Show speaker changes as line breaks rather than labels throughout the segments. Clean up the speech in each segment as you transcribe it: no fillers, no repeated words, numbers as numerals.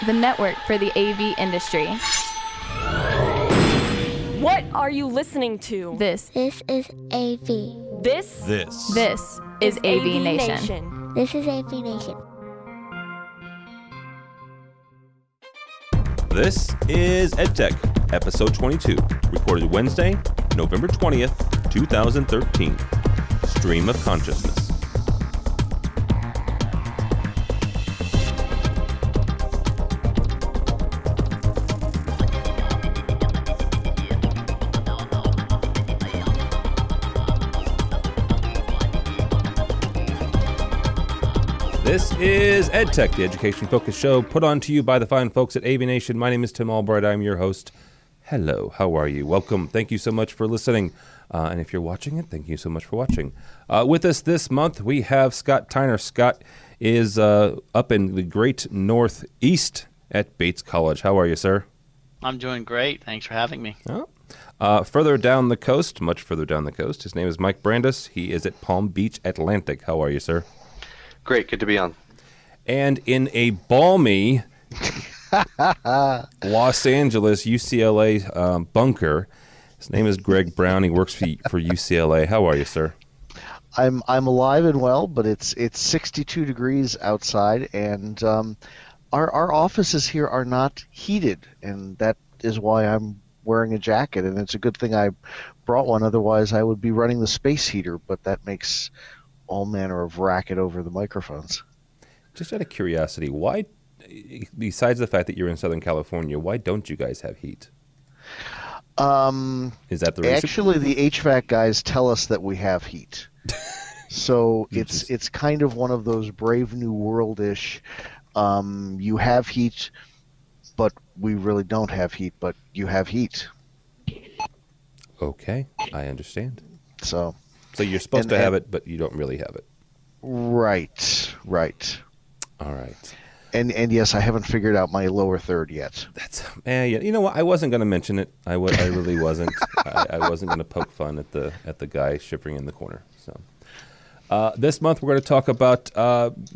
the network for the AV industry.
What are you listening to?
This
is AV.
This
is AVNation.
This is AVNation.
This is EDtech, episode 22, recorded Wednesday, November 20th, 2013. Stream of Consciousness. This is EDtech, the education-focused show put on to you by the fine folks at AVNation. My name is Tim Albright. I'm your host. Hello, how are you? Welcome. Thank you so much for listening. And if you're watching it, thank you so much for watching. With us this month, we have Scott Tyner. Scott is up in the great Northeast at Bates College. How are you, sir?
I'm doing great. Thanks for having me.
Further down the coast, much further down the coast, his name is Mike Brandis. He is at Palm Beach Atlantic. How are you, sir?
Great, good to be on.
And in a balmy Los Angeles UCLA bunker, his name is Greg Brown. He works for UCLA. How are you, sir?
I'm alive and well, but it's 62 degrees outside, and our offices here are not heated, and that is why I'm wearing a jacket. And it's a good thing I brought one; otherwise, I would be running the space heater. But that makes all manner of racket over the microphones.
Just out of curiosity, why, besides the fact that you're in Southern California, why don't you guys have heat? Is that the reason?
Actually, the HVAC guys tell us that we have heat. So it's kind of one of those Brave New World-ish, you have heat, but we really don't have heat, but you have heat.
Okay, I understand.
So
you're supposed to have it, but you don't really have it.
Right.
All right.
And yes, I haven't figured out my lower third yet.
Yeah. You know what? I wasn't going to mention it. I really wasn't. I wasn't going to poke fun at the guy shivering in the corner. So, this month we're going to talk about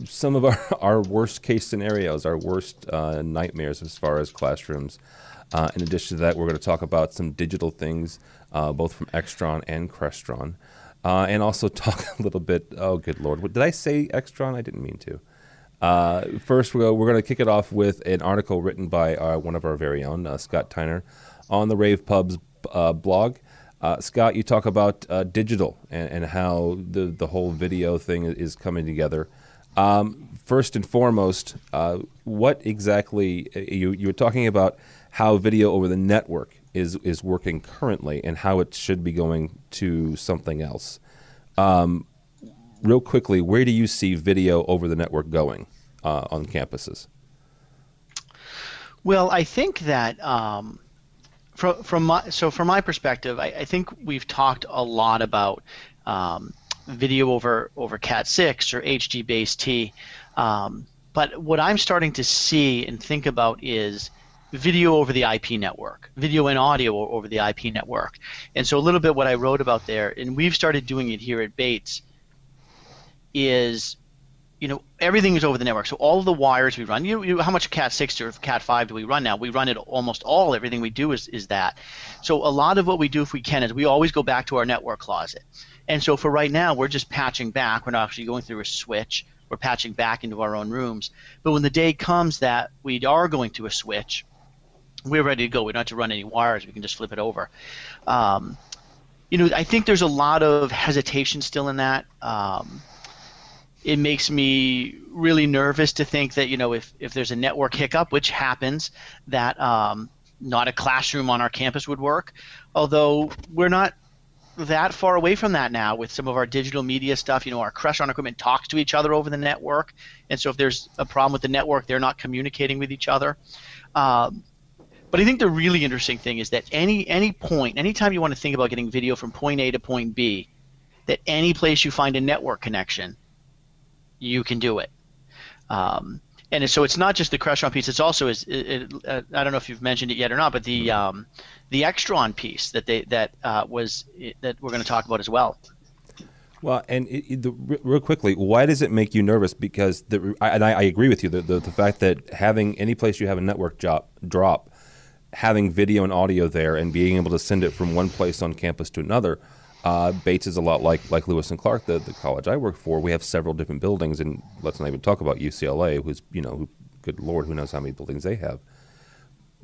some of our worst case scenarios, our worst nightmares as far as classrooms. In addition to that, we're going to talk about some digital things, both from Extron and Crestron. And also talk a little bit, oh, good Lord. Did I say Extron? I didn't mean to. First, we're going to kick it off with an article written by one of our very own, Scott Tyner, on the Rave Pubs blog. Scott, you talk about digital and how the whole video thing is coming together. First and foremost, what exactly, you were talking about how video over the network is working currently and how it should be going to something else. Real quickly, where do you see video over the network going on campuses?
Well, I think that from my perspective, I think we've talked a lot about video over Cat 6 or HD-based T, but what I'm starting to see and think about is video over the IP network, video and audio over the IP network. And so a little bit what I wrote about there, and we've started doing it here at Bates, is, everything is over the network. So all of the wires we run, how much Cat 6 or Cat 5 do we run now? We run it almost all. Everything we do is that. So a lot of what we do, if we can, is we always go back to our network closet. And so for right now, we're just patching back. We're not actually going through a switch. We're patching back into our own rooms. But when the day comes that we are going to a switch, we're ready to go. We don't have to run any wires. We can just flip it over. I think there's a lot of hesitation still in that. It makes me really nervous to think that, if there's a network hiccup, which happens, that not a classroom on our campus would work. Although we're not that far away from that now with some of our digital media stuff. Our Crestron equipment talks to each other over the network. And so if there's a problem with the network, they're not communicating with each other. But I think the really interesting thing is that anytime you want to think about getting video from point A to point B, that any place you find a network connection, you can do it. And so it's not just the Crestron piece. It's also, I don't know if you've mentioned it yet or not, but the Extron piece that we're going to talk about as well.
Well, and real quickly, why does it make you nervous? Because I agree with you. The fact that having any place you have a network drop, having video and audio there, and being able to send it from one place on campus to another, Bates is a lot like Lewis and Clark, the college I work for. We have several different buildings, and let's not even talk about UCLA, who's good Lord, who knows how many buildings they have.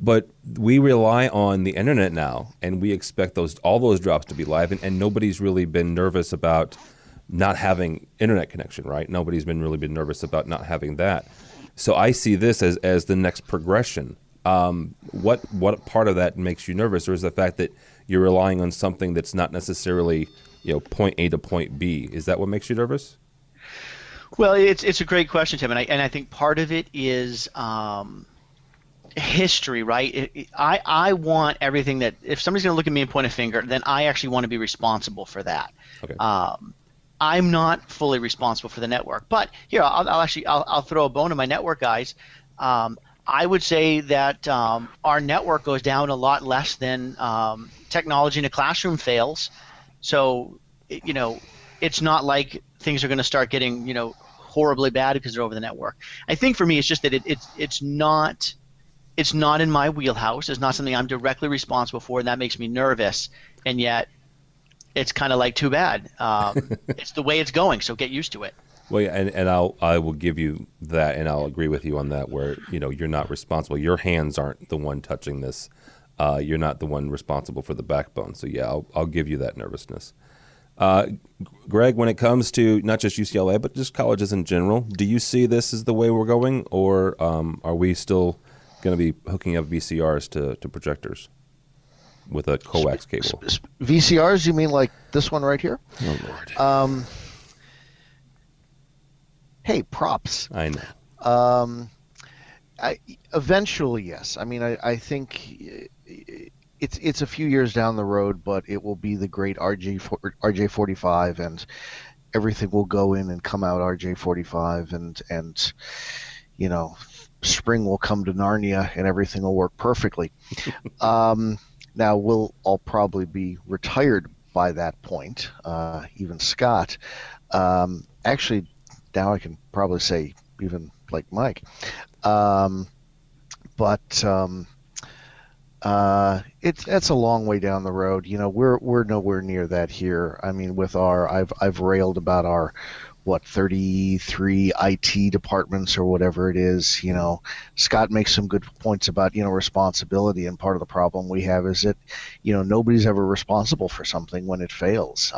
But we rely on the internet now, and we expect all those drops to be live, and nobody's really been nervous about not having internet connection, right? Nobody's really been nervous about not having that. So I see this as the next progression. What part of that makes you nervous, or is the fact that you're relying on something that's not necessarily point A to point B? Is that what makes you nervous?
Well, it's a great question, Tim, and I think part of it is history, right? I want everything that if somebody's going to look at me and point a finger, then I actually want to be responsible for that. Okay. I'm not fully responsible for the network, but here I'll throw a bone to my network guys. I would say that our network goes down a lot less than technology in a classroom fails. So it's not like things are going to start getting horribly bad because they're over the network. I think for me it's just that it's not in my wheelhouse. It's not something I'm directly responsible for, and that makes me nervous. And yet, it's kind of like too bad. It's the way it's going, so get used to it.
Well, yeah, and I will give you that, and I'll agree with you on that. Where you're not responsible. Your hands aren't the one touching this. You're not the one responsible for the backbone. So yeah, I'll give you that nervousness. Greg, when it comes to not just UCLA but just colleges in general, do you see this as the way we're going, or are we still going to be hooking up VCRs to projectors with a coax cable?
VCRs? You mean like this one right here?
Oh Lord.
Hey, props.
I know.
Eventually, yes. I mean, I think it's a few years down the road, but it will be the great RJ45, and everything will go in and come out RJ45, and spring will come to Narnia, and everything will work perfectly. Now, we'll all probably be retired by that point, even Scott. Actually, now I can probably say even like Mike. But it's a long way down the road. We're nowhere near that here. I mean, with I've railed about our 33 IT departments or whatever it is. Scott makes some good points about responsibility, and part of the problem we have is that nobody's ever responsible for something when it fails.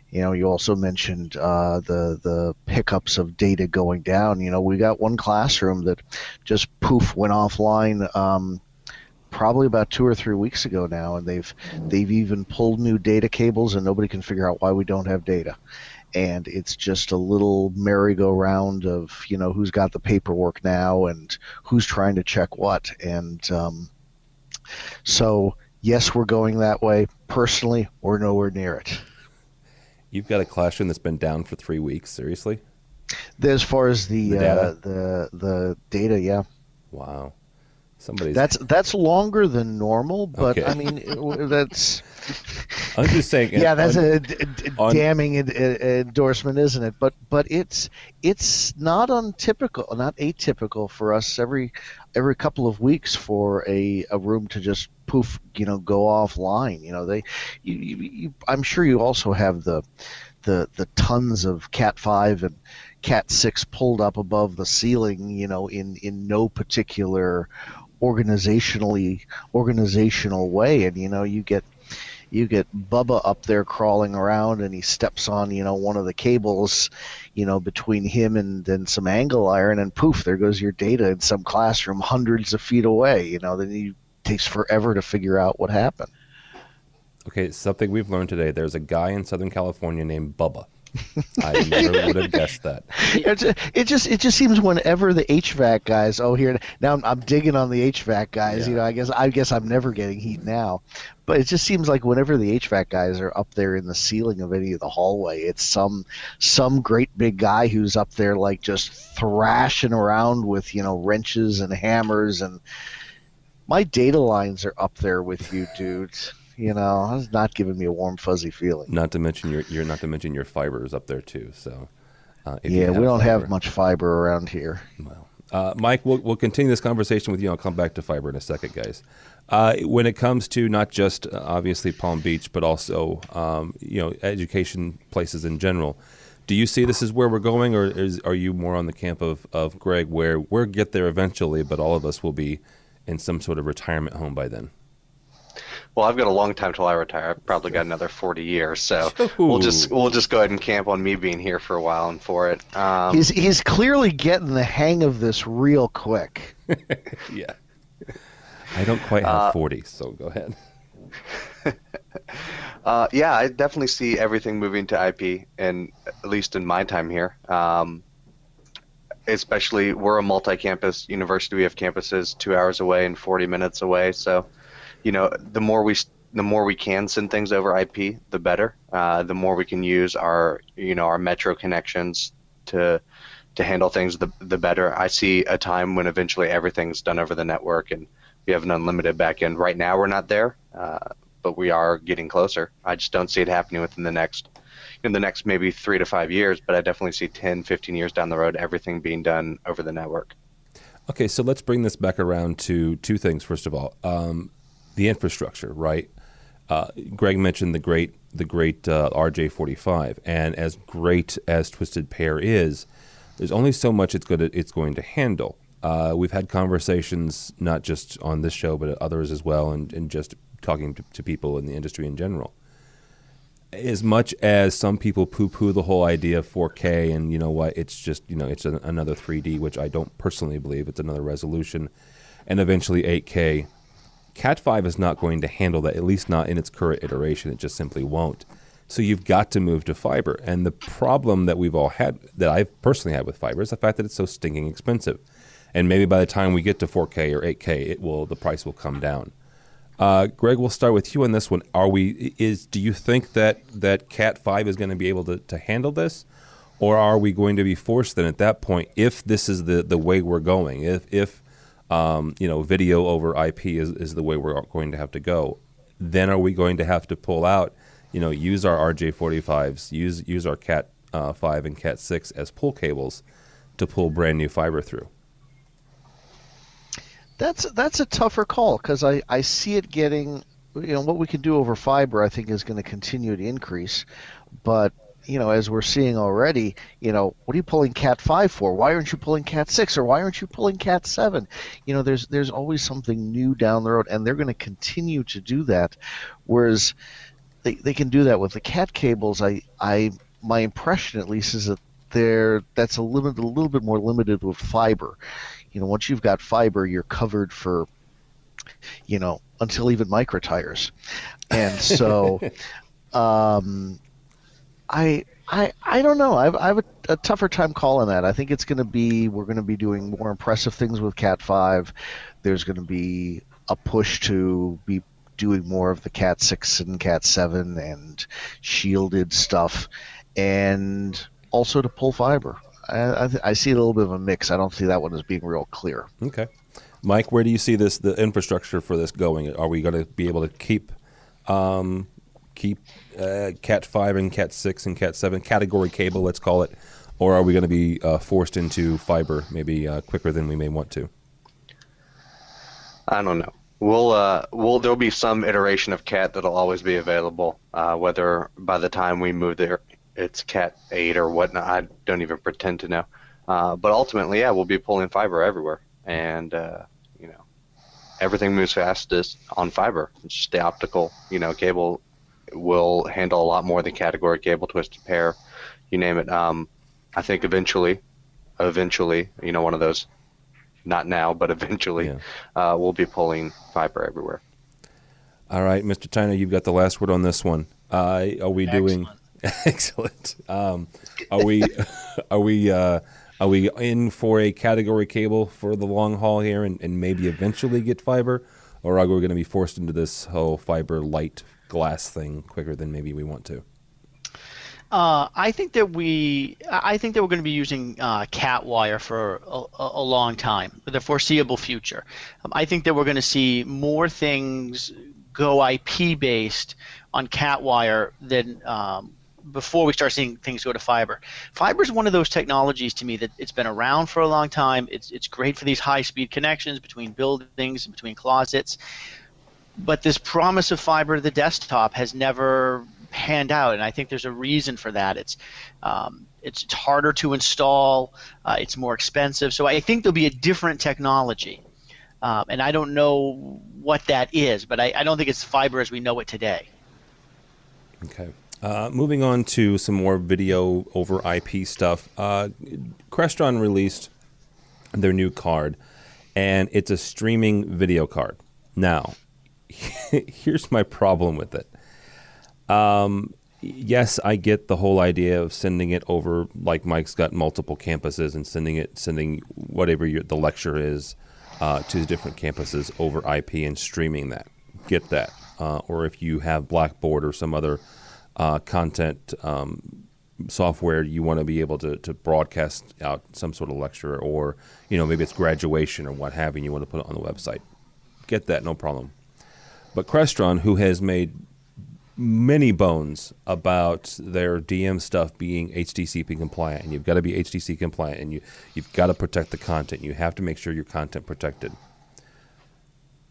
You also mentioned the hiccups of data going down. We got one classroom that just went offline probably about 2 or 3 weeks ago now, and they've even pulled new data cables, and nobody can figure out why we don't have data. And it's just a little merry-go-round of who's got the paperwork now and who's trying to check what. And so yes, we're going that way. Personally, we're nowhere near it.
You've got a classroom that's been down for 3 weeks. Seriously?
As far as the data, yeah.
Wow.
That's longer than normal, but
okay.
I mean that's.
I'm just saying.
Yeah, that's a damning endorsement, isn't it? But it's not untypical, not atypical for us every couple of weeks for a room to just poof, go offline. I'm sure you also have the tons of Cat 5 and Cat 6 pulled up above the ceiling, in no particular organizational way, and you get Bubba up there crawling around, and he steps on one of the cables between him and then some angle iron, and poof, there goes your data in some classroom hundreds of feet away. Then it takes forever to figure out what happened.
Okay, something we've learned today. There's a guy in Southern California named Bubba. I never would have guessed that.
It just seems whenever the HVAC guys. Oh, here now I'm digging on the HVAC guys.
Yeah.
I guess I'm never getting heat now, but it just seems like whenever the HVAC guys are up there in the ceiling of any of the hallway, it's some great big guy who's up there like just thrashing around with wrenches and hammers, and my data lines are up there with you, dude. It's not giving me a warm, fuzzy feeling.
Not to mention your fibers up there too. So
we don't have much fiber around here.
Well, Mike, we'll continue this conversation with you. I'll come back to fiber in a second, guys. When it comes to not just obviously Palm Beach, but also education places in general, do you see this is where we're going, or are you more on the camp of Greg, where we'll get there eventually, but all of us will be in some sort of retirement home by then?
Well, I've got a long time till I retire. I've probably got another 40 years, so we'll just go ahead and camp on me being here for a while and for it.
He's clearly getting the hang of this real quick.
Yeah. I don't quite have 40, so go ahead.
Yeah, I definitely see everything moving to IP, and at least in my time here. Especially, we're a multi-campus university. We have campuses 2 hours away and 40 minutes away, so the more we can send things over IP, the better. The more we can use our metro connections to handle things, the better. I see a time when eventually everything's done over the network and we have an unlimited backend. Right now we're not there, but we are getting closer. I just don't see it happening within the next maybe 3 to 5 years, but I definitely see 10, 15 years down the road, everything being done over the network.
Okay, so let's bring this back around to two things. First of all, the infrastructure, right? Greg mentioned the great RJ45, and as great as Twisted Pair is, there's only so much it's going to handle. We've had conversations not just on this show, but others as well, and just talking to people in the industry in general. As much as some people poo-poo the whole idea of 4K, and you know what, it's just it's another 3D, which I don't personally believe. It's another resolution, and eventually 8K. Cat 5 is not going to handle that, at least not in its current iteration. It just simply won't. So you've got to move to fiber. And the problem that we've all had, that I've personally had with fiber, is the fact that it's so stinking expensive. And maybe by the time we get to 4K or 8K, the price will come down. Greg, we'll start with you on this one. Do you think that Cat 5 is going to be able to handle this? Or are we going to be forced then at that point, if this is the way we're going, if video over IP is the way we're going to have to go, then are we going to have to pull out, use our RJ45s, use our Cat 5 and Cat 6 as pull cables to pull brand new fiber through?
That's a tougher call, because I see it getting, what we can do over fiber I think is going to continue to increase, but as we're seeing already, what are you pulling Cat 5 for? Why aren't you pulling Cat 6, or why aren't you pulling Cat 7? There's always something new down the road, and they're going to continue to do that, whereas they can do that with the Cat cables. My impression at least is that that's a little bit more limited with fiber. Once you've got fiber, you're covered for, until even micro tires, and so. I don't know. I have a tougher time calling that. I think we're going to be doing more impressive things with Cat 5. There's going to be a push to be doing more of the Cat 6 and Cat 7 and shielded stuff, and also to pull fiber. I see a little bit of a mix. I don't see that one as being real clear.
Okay. Mike, where do you see the infrastructure for this going? Are we going to be able to keep Cat 5 and Cat 6 and Cat 7 category cable, let's call it, or are we going to be forced into fiber maybe quicker than we may want to?
I don't know. There'll be some iteration of Cat that'll always be available, whether by the time we move there it's Cat 8 or whatnot. I don't even pretend to know. But ultimately, yeah, we'll be pulling fiber everywhere, and everything moves fastest on fiber. It's just the optical, cable will handle a lot more than category cable, twisted pair, you name it. I think eventually, one of those, not now, but eventually, we'll be pulling fiber everywhere.
All right, Mr. China, you've got the last word on this one. Are we doing excellent? Are we in for a category cable for the long haul here, and maybe eventually get fiber, or are we going to be forced into this whole fiber light glass thing quicker than maybe we want to?
I think that we're going to be using cat wire for a long time, for the foreseeable future. I think that we're going to see more things go IP based on cat wire than before we start seeing things go to fiber. Fiber is one of those technologies to me that it's been around for a long time. It's great for these high-speed connections between buildings and between closets. But this promise of fiber to the desktop has never panned out, and I think there's a reason for that. It's harder to install. It's more expensive. So I think there'll be a different technology. And I don't know what that is, but I don't think it's fiber as we know it today.
Okay. Moving on to some more video over IP stuff. Crestron released their new card, and it's a streaming video card. Now, here's my problem with it. Yes, I get the whole idea of sending it over, like Mike's got multiple campuses, and sending whatever the lecture is to different campuses over IP and streaming that. Get that. Or if you have Blackboard or some other content software, you want to be able to broadcast out some sort of lecture, or maybe it's graduation or what have you, and you want to put it on the website. Get that, no problem. But Crestron, who has made many bones about their DM stuff being HDCP compliant, and you've got to be HDC compliant, and you've got to protect the content. You have to make sure your content protected.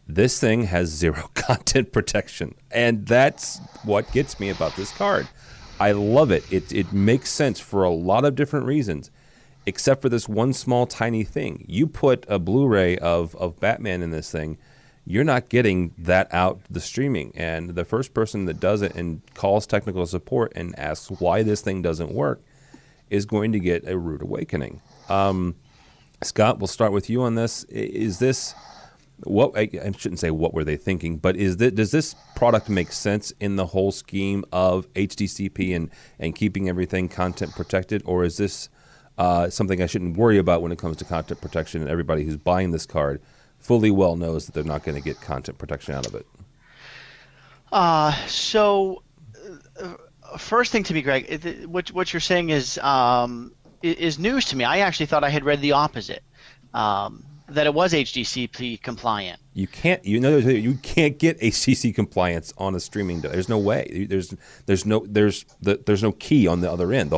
This thing has zero content protection, and that's what gets me about this card. I love it. It makes sense for a lot of different reasons, except for this one small tiny thing. You put a Blu-ray of Batman in this thing, you're not getting that out the streaming. And the first person that does it and calls technical support and asks why this thing doesn't work is going to get a rude awakening. Scott, we'll start with you on this. Is this... I shouldn't say what were they thinking, but does this product make sense in the whole scheme of HDCP and keeping everything content protected, or is this something I shouldn't worry about when it comes to content protection, and everybody who's buying this card fully well knows that they're not going to get content protection out of it?
First thing to me, Greg, what you're saying is news to me. I actually thought I had read the opposite. That it was HDCP compliant. You can't
get HDC compliance on a streaming. There's no way. There's no key on the other end.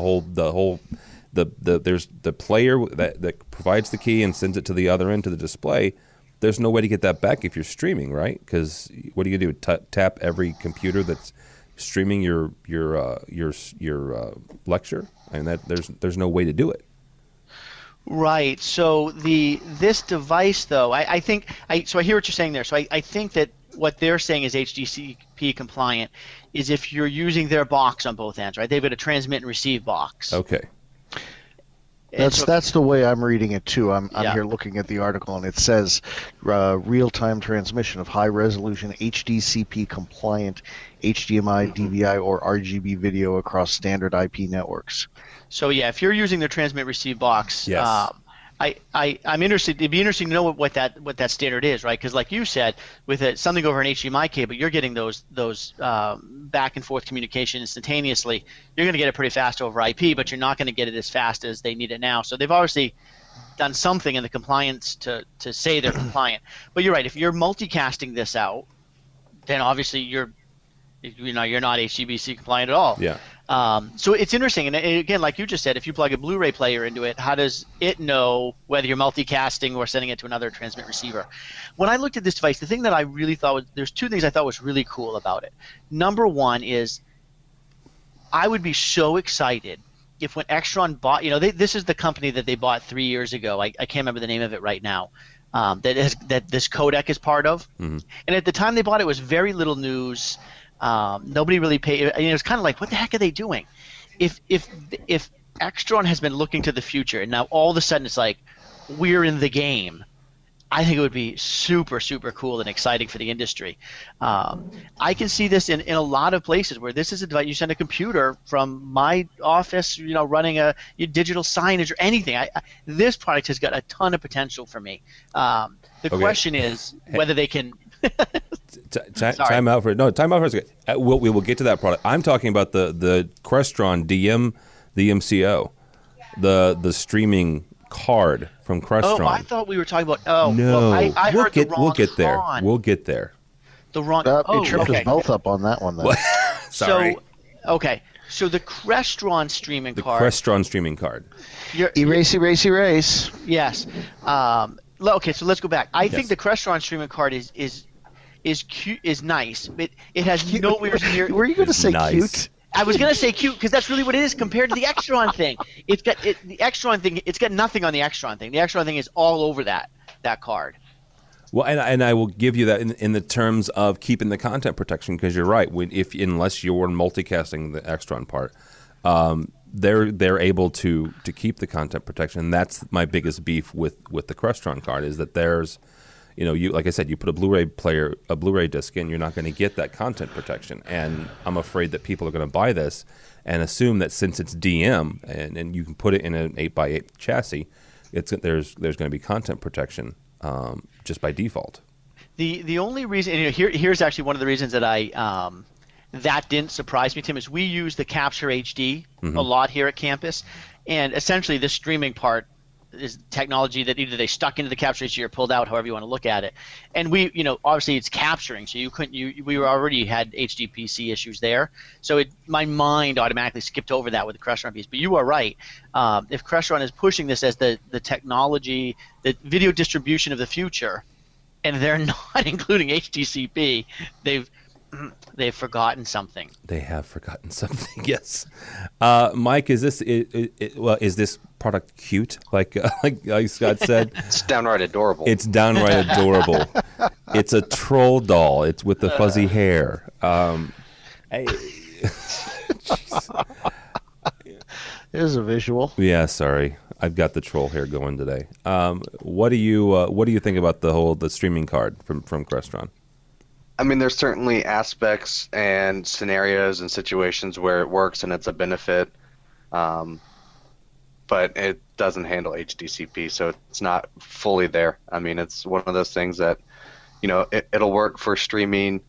There's the player that provides the key and sends it to the other end to the display. There's no way to get that back if you're streaming, right? Because what do you do? Tap every computer that's streaming your lecture, and there's no way to do it.
Right. So this device, though, I think I hear what you're saying there. So I think that what they're saying is HDCP compliant is if you're using their box on both ends, right? They've got a transmit and receive box.
Okay.
That's the way I'm reading it too. I'm here looking at the article, and it says real-time transmission of high-resolution HDCP compliant HDMI, DVI, or RGB video across standard IP networks.
So yeah, if you're using their transmit receive box,
yes.
I'm interested. It'd be interesting to know what that standard is, right? Because like you said, with something over an HDMI cable, you're getting those back and forth communication instantaneously. You're going to get it pretty fast over IP, but you're not going to get it as fast as they need it now. So they've obviously done something in the compliance to say they're compliant. But you're right. If you're multicasting this out, then obviously you're not HDBC compliant at all.
Yeah.
So it's interesting, and again, like you just said, if you plug a Blu-ray player into it, how does it know whether you're multicasting or sending it to another transmit receiver? When I looked at this device, the thing that I really thought there's two things I thought was really cool about it. Number one is I would be so excited if when Extron bought, this is the company that they bought 3 years ago. I can't remember the name of it right now. That this codec is part of, and at the time they bought it was very little news. Nobody really paid. It was kind of like, what the heck are they doing? If Extron has been looking to the future, and now all of a sudden it's like we're in the game, I think it would be super, super cool and exciting for the industry. I can see this in a lot of places where this is a device. You send a computer from my office, running your digital signage or anything. This product has got a ton of potential for me. The question is whether they can.
Time out for a second. We will get to that product. I'm talking about the Crestron the MCO, the streaming card from Crestron.
Oh, I thought we were talking about. Oh,
no,
well, I heard the wrong
we'll get there.
con.
We'll get there.
the wrong.
You tripped us both up on that one then.
Sorry.
So the Crestron streaming
The
card.
Crestron streaming card.
Erase.
Yes. Okay, so let's go back. I think the Crestron streaming card is cute, is nice. It has nowhere near.
Were you going to say
nice.
cute?
I was gonna say cute because that's really what it is compared to the Extron thing. The Extron thing. It's got nothing on the Extron thing. The Extron thing is all over that card.
Well, and I will give you that in the terms of keeping the content protection, because you're right. Unless you're multicasting the Extron part, they're able to keep the content protection. That's my biggest beef with the Crestron card, is that there's, you like I said, you put a Blu-ray disc in, you're not going to get that content protection. And I'm afraid that people are going to buy this and assume that since it's DM and you can put it in an 8x8 chassis, there's going to be content protection. Just by default.
The only reason, and here's actually one of the reasons that that didn't surprise me, Tim, is we use the Capture HD a lot here at campus, and essentially this streaming part is technology that either they stuck into the Capture HD or pulled out, however you want to look at it. And we, obviously it's capturing, so we already had HDPC issues there, so my mind automatically skipped over that with the Crestron piece. But you are right. If Crestron is pushing this as the technology, the video distribution of the future, and they're not including HDCP, they've forgotten something.
They have forgotten something. Yes, Mike, is this product cute? Like Scott said,
It's downright adorable.
it's downright adorable. It's a troll doll. It's with the fuzzy hair.
There's a visual.
Yeah, sorry, I've got the troll hair going today. What do you think about the streaming card from Crestron?
I mean, there's certainly aspects and scenarios and situations where it works and it's a benefit, but it doesn't handle HDCP, so it's not fully there. I mean, it's one of those things that, it'll work for streaming,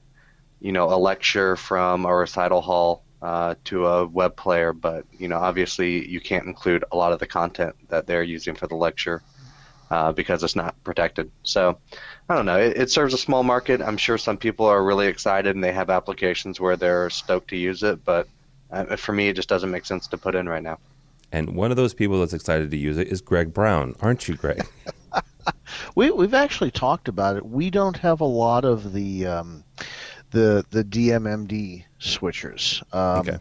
a lecture from a recital hall to a web player, but, obviously you can't include a lot of the content that they're using for the lecture because it's not protected. So I don't know. It serves a small market. I'm sure some people are really excited and they have applications where they're stoked to use it, but for me, it just doesn't make sense to put in right now.
And one of those people that's excited to use it is Greg Brown, aren't you, Greg?
We've actually talked about it. We don't have a lot of the DMMD switchers.
Okay.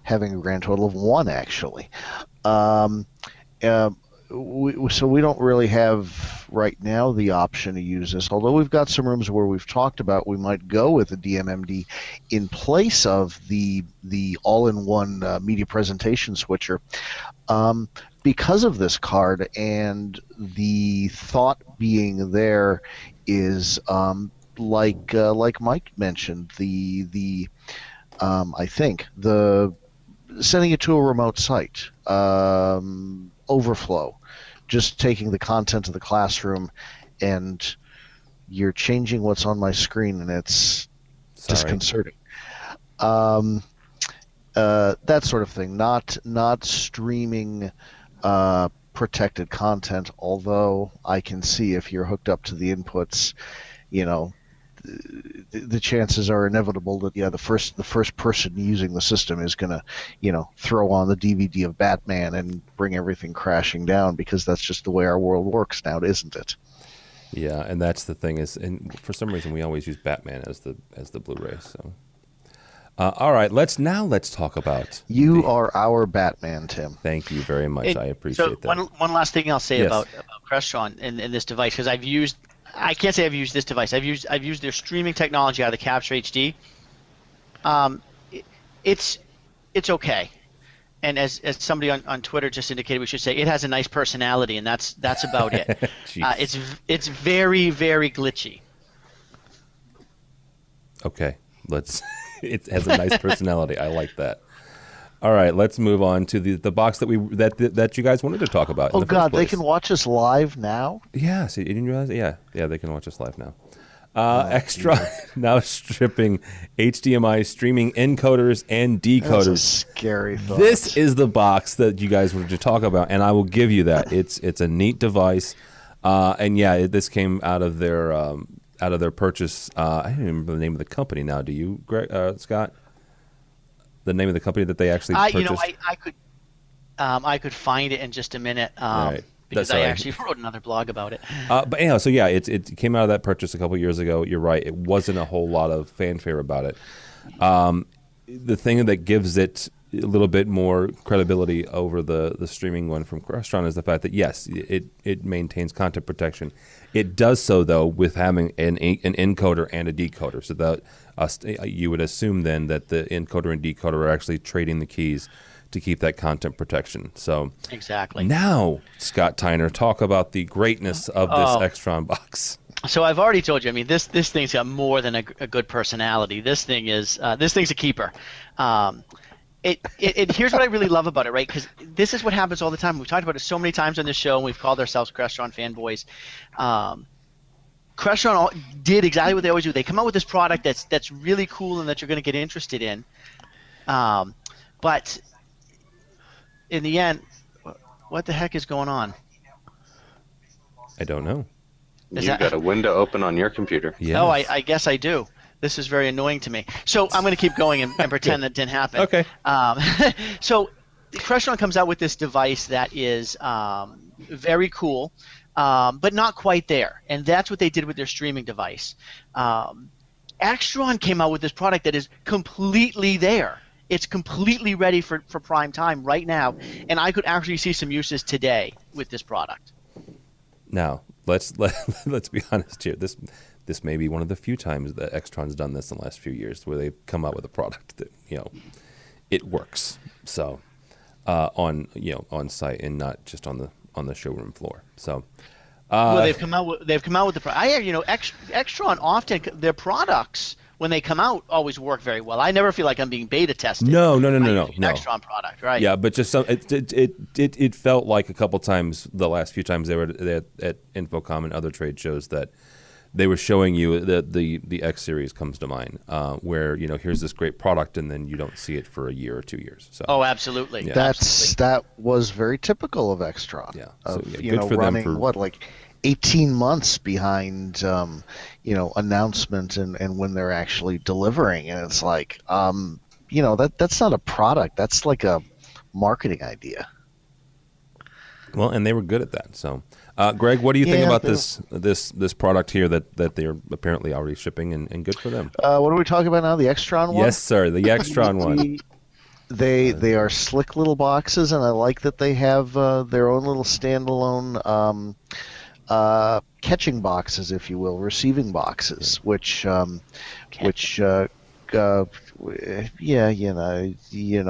Having a grand total of one, actually. So we don't really have right now the option to use this, although we've got some rooms where we've talked about we might go with a DMMD in place of the all-in-one media presentation switcher. Because of this card, and the thought being there is like Mike mentioned, I think the sending it to a remote site, overflow, just taking the content of the classroom and you're changing what's on my screen, and it's disconcerting. That sort of thing, not streaming protected content, although I can see if you're hooked up to the inputs, the chances are inevitable that the first person using the system is going to throw on the DVD of Batman and bring everything crashing down, because that's just the way our world works now, isn't it?
Yeah, and that's the thing is, and for some reason we always use Batman as the Blu-ray. So, all right, let's talk about
you are our Batman, Tim.
Thank you very much. I appreciate that.
One last thing I'll say about Crestron and this device, because I can't say I've used this device. I've used their streaming technology out of the Capture HD. It's okay, and as somebody on Twitter just indicated, we should say it has a nice personality, and that's about it. It's very, very glitchy.
Okay, it has a nice personality. I like that. All right, let's move on to the box that you guys wanted to talk about.
Oh God, they can watch us live now?
Yeah, so you didn't realize that? Yeah, they can watch us live now. Extron now stripping HDMI streaming encoders and decoders.
That's a scary thought.
This is the box that you guys wanted to talk about, and I will give you that. It's a neat device, and this came out of their out of their purchase. I don't even remember the name of the company now. Do you, Greg, Scott? The name of the company that they actually purchased?
I could find it in just a minute.
Right.
Because I actually wrote another blog about it.
But anyhow, so yeah, it came out of that purchase a couple years ago. You're right. It wasn't a whole lot of fanfare about it. The thing that gives it a little bit more credibility over the streaming one from Crestron is the fact that, yes, it maintains content protection. It does so, though, with having an encoder and a decoder. So that you would assume then that the encoder and decoder are actually trading the keys to keep that content protection. So
exactly.
Now, Scott Tyner, talk about the greatness of this Extron box.
So I've already told you. I mean, this thing's got more than a good personality. This thing's a keeper. Here's what I really love about it, right? Because this is what happens all the time. We've talked about it so many times on this show, and we've called ourselves Crestron fanboys. Crestron did exactly what they always do. They come out with this product that's really cool and that you're going to get interested in. But in the end, what the heck is going on?
I don't know.
You've got a window open on your computer.
Yes.
Oh, I guess I do. This is very annoying to me. So I'm going to keep going and pretend that didn't happen.
Okay.
So Crestron comes out with this device that is very cool, but not quite there. And that's what they did with their streaming device. Extron came out with this product that is completely there. It's completely ready for prime time right now, and I could actually see some uses today with this product.
Now, let's be honest here. This may be one of the few times that Extron's done this in the last few years, where they've come out with a product that it works. So on site and not just on the showroom floor. So.
Well, they've come out with the product. Extron often their products, when they come out, always work very well. I never feel like I'm being beta tested.
No.
Extron product, right?
Yeah, but just it felt like a couple times, the last few times they were at Infocom and other trade shows, that they were showing you that the X series comes to mind, where here's this great product and then you don't see it for a year or 2 years. So.
Oh, absolutely.
Yeah.
That was very typical of Extron.
Yeah.
Good for running them for 18 months behind, announcement and when they're actually delivering, and it's like, that's not a product. That's like a marketing idea.
Well, and they were good at that. So, Greg, what do you think about this product here that they're apparently already shipping and good for them?
What are we talking about now? The Extron one?
Yes, sir. The Extron one.
They are slick little boxes, and I like that they have their own little standalone catching boxes, if you will, receiving boxes, which you know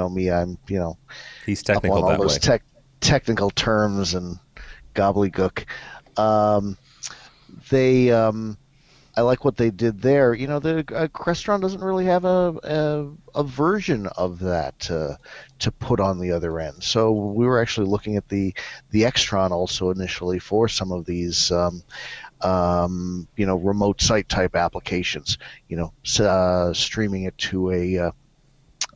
me, I'm
he's technical
up on all
that
those
way.
Technical terms and gobbledygook. I like what they did there. The Crestron doesn't really have a version of that to put on the other end. So we were actually looking at the Extron also initially for some of these remote site type applications. Streaming it to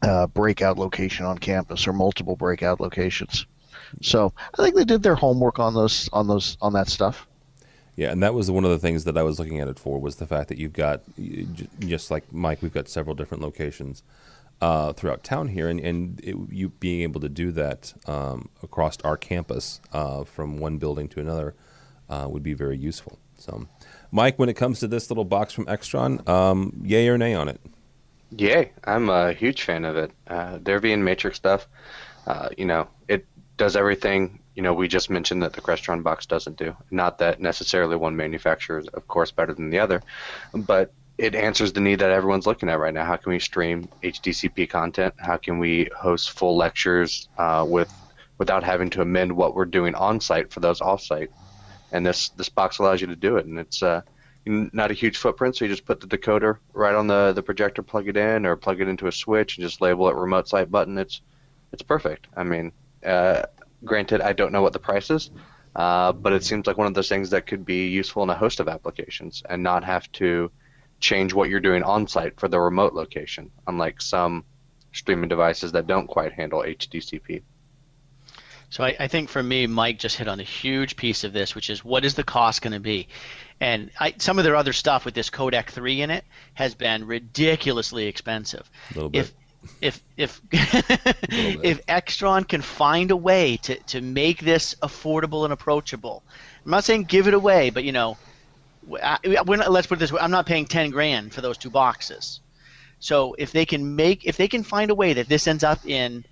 a breakout location on campus or multiple breakout locations. So I think they did their homework on that stuff.
Yeah, and that was one of the things that I was looking at it for, was the fact that you've got, just like Mike, we've got several different locations throughout town here, and you being able to do that across our campus from one building to another would be very useful. So, Mike, when it comes to this little box from Extron, yay or nay on it?
Yay. I'm a huge fan of it. Their VN-Matrix stuff, it does everything we just mentioned that the Crestron box doesn't do. Not that necessarily one manufacturer is, of course, better than the other, but it answers the need that everyone's looking at right now. How can we stream HDCP content? How can we host full lectures without having to amend what we're doing on-site for those off-site? And this box allows you to do it, and it's not a huge footprint, so you just put the decoder right on the projector, plug it in, or plug it into a switch, and just label it remote site button. It's perfect. I mean, granted, I don't know what the price is, but it seems like one of those things that could be useful in a host of applications and not have to change what you're doing on-site for the remote location, unlike some streaming devices that don't quite handle HDCP.
So I think for me, Mike just hit on a huge piece of this, which is what is the cost going to be? And some of their other stuff with this Codec 3 in it has been ridiculously expensive.
A little bit.
If Extron can find a way to make this affordable and approachable, I'm not saying give it away, but let's put it this way: I'm not paying $10,000 for those 2 boxes. So if they can find a way that this ends up in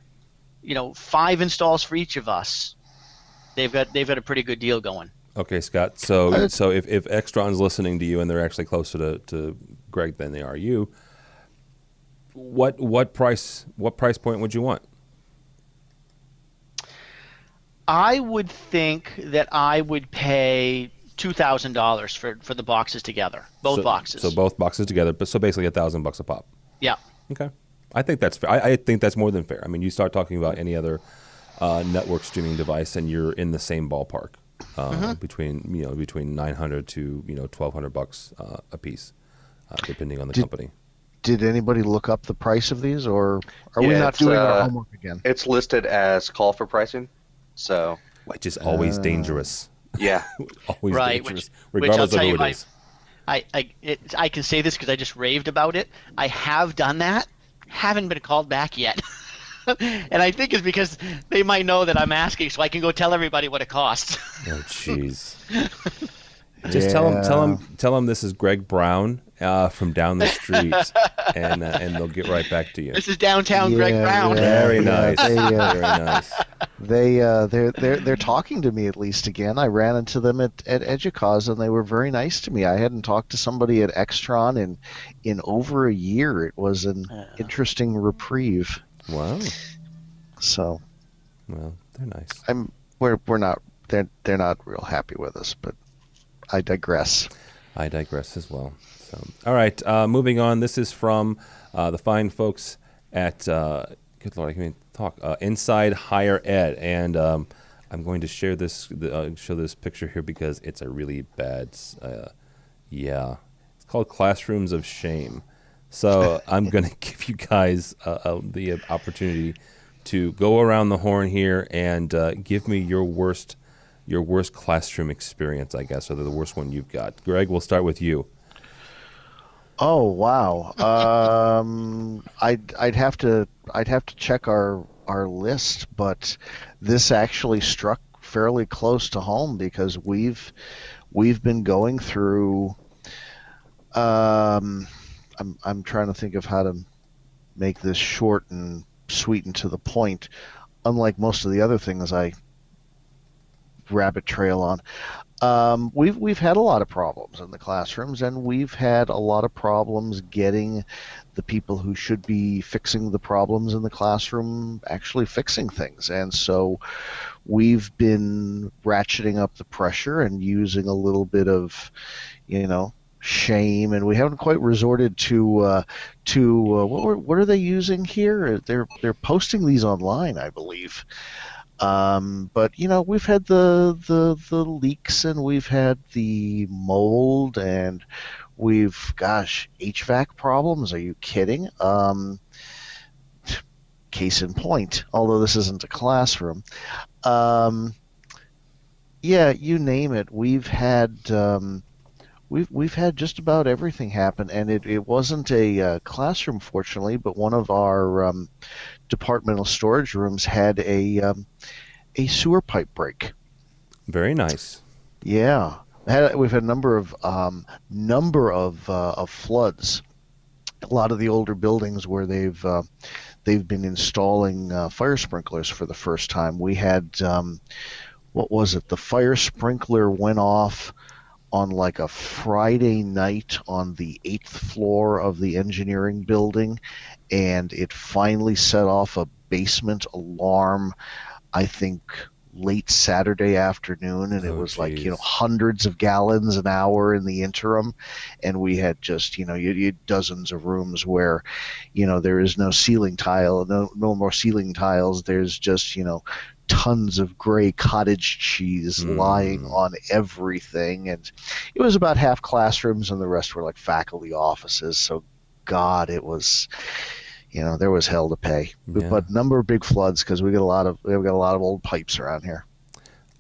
5 installs for each of us, they've got a pretty good deal going.
Okay, Scott. So if Extron's listening to you and they're actually closer to Greg than they are you, what price point would you want?
I would think that I would pay $2,000 for the boxes together, both boxes.
So both boxes together, but so basically $1,000 a pop.
Yeah.
Okay. I think that's fair. I think that's more than fair. I mean, you start talking about any other network streaming device, and you're in the same ballpark between $900 to $1,200 a piece, depending on the company.
Did anybody look up the price of these, or are we not doing our homework again?
It's listed as call for pricing, so
which is always dangerous.
Yeah,
always
right,
dangerous,
which
regardless of who it is.
I can say this because I just raved about it. I have done that. Haven't been called back yet. And I think it's because they might know that I'm asking, so I can go tell everybody what it costs.
Oh, jeez. Just tell them this is Greg Brown from down the street, and they'll get right back to you.
This is downtown Greg Brown.
Very nice. Very nice.
They're talking to me at least again. I ran into them at Educause, and they were very nice to me. I hadn't talked to somebody at Extron in over a year. It was an interesting reprieve.
Wow.
So,
well, they're nice.
We're not. They're not real happy with us, but I digress.
I digress as well. So, all right, moving on. This is from the fine folks at good Lord, I can't talk. Inside Higher Ed, and I'm going to share this, show this picture here because it's a really bad. It's called Classrooms of Shame. So I'm going to give you guys the opportunity to go around the horn here and give me your worst classroom experience, I guess, or the worst one you've got. Greg, we'll start with you.
Oh wow! I'd have to check our list, but this actually struck fairly close to home because we've been going through. I'm trying to think of how to make this short and sweet and to the point. Unlike most of the other things I rabbit trail on. We've had a lot of problems in the classrooms, and we've had a lot of problems getting the people who should be fixing the problems in the classroom actually fixing things. And so we've been ratcheting up the pressure and using a little bit of, shame, and we haven't quite resorted to what are they using here? They're posting these online, I believe. But we've had the leaks, and we've had the mold, and we've HVAC problems. Are you kidding? Case in point, although this isn't a classroom. You name it. We've had we've had just about everything happen, and it wasn't a classroom, fortunately, but one of our departmental storage rooms had a sewer pipe break.
Very nice.
Yeah, we've had a number of floods. A lot of the older buildings where they've been installing fire sprinklers for the first time. We had what was it? The fire sprinkler went off on like a Friday night on the 8th floor of the engineering building, and it finally set off a basement alarm, I think late Saturday afternoon, and it was like hundreds of gallons an hour in the interim, and we had just you had dozens of rooms where there is no ceiling tile, no more ceiling tiles. There's just tons of gray cottage cheese lying on everything, and it was about half classrooms and the rest were like faculty offices. So God, it was there was hell to pay.
Yeah.
But number of big floods because we've got a lot of old pipes around here.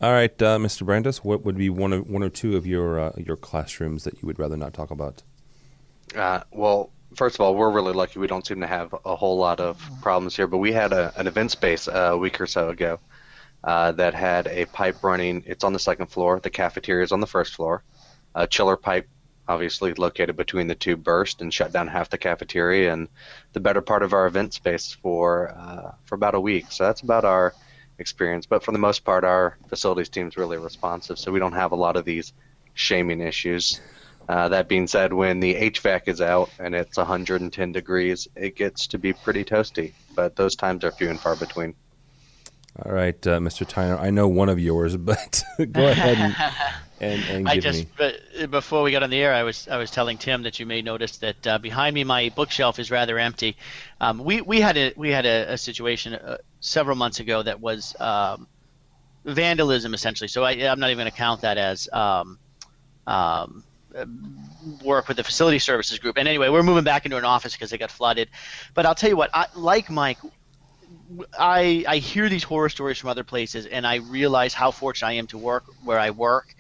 All right, Mr. Brandis, what would be one or two of your classrooms that you would rather not talk about?
Well, first of all, we're really lucky. We don't seem to have a whole lot of problems here, but we had an event space a week or so ago that had a pipe running. It's on the second floor. The cafeteria is on the first floor. A chiller pipe, obviously located between the two, burst and shut down half the cafeteria and the better part of our event space for about a week. So that's about our experience. But for the most part, our facilities team's really responsive, so we don't have a lot of these shaming issues. That being said, when the HVAC is out and it's 110 degrees, it gets to be pretty toasty. But those times are few and far between.
All right, Mr. Tyner, I know one of yours, but go ahead and give me.
But before we got on the air, I was telling Tim that you may notice that behind me my bookshelf is rather empty. We had a situation several months ago that was vandalism essentially. So I'm not even going to count that as work with the facility services group. And anyway, we're moving back into an office because it got flooded. But I'll tell you what, like Mike, I hear these horror stories from other places, and I realize how fortunate I am to work where I work.